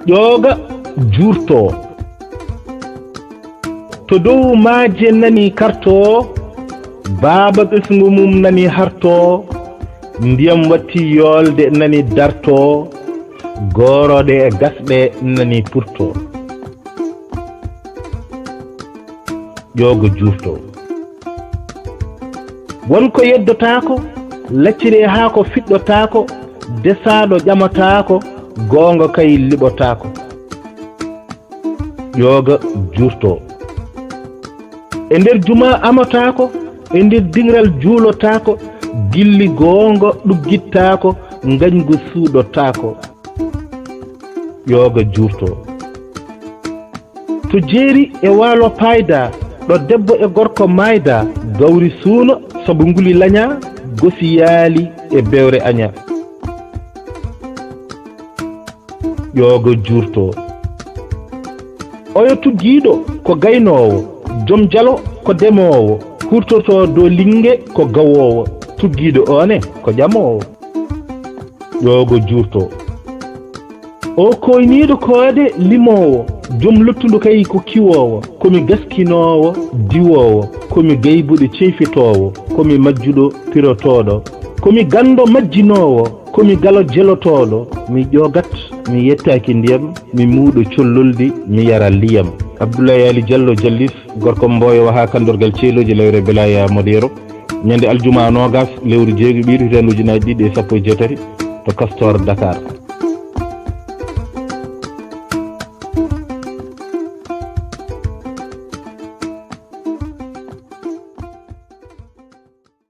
ƴooga juurtoo. To dow maaje nani kartoo, baaba ɓesngu mum nani hartoo, ndiyam watti yoolde nani dartoo, gooroɗe e gasɗe nani purtoo. ƴooga juurtoo. wonko yeddotaako, lacciri haa ko fiɗɗotaako, desaaɗo ƴamataako, goonga kay liɓotaako. ƴooga juurtoo. e nder juma amataako, e nder dingral juulotaako, gilli goonga ɗuggittaako, ngañgu suuɗotaako. ƴooga juurtoo. to jeeri e waalo payda, ɗo debbo e gorko mayda, gawri suuno sabu nguli laña, gosi yaali e bewre aña. ƴooga juurtoo. oyo tuggiiɗo ko gaynoowo, jom jalo ko demoowo, hurtotoo dow linge ko gawoowo, tuggiiɗo oone ko ƴamoowo. ƴooga juurtoo. o koyniiɗo koode limoowo, jom lottundu kay ko kiwoowo, komi gaskinoowo diwoowo, komi gaybuɗe ceyfitoowo, komi majjuɗo pirotooɗo, komi ganndo majjinoowo, komi galo jelotooɗo, mi ƴoogat mi yettaaki ndiyam, mi muuɗo colloldi mi yara liyam. Abdoulaye Ali Diallo Jalliis, gorko Mboyo haa kandorgal ceeloji lewre Belaya Modero, ñande aljuma nogas lewru jeegi ɓiiru hitaande ujunaaje ɗiɗi e sappo e jeetati to Castor Dakar.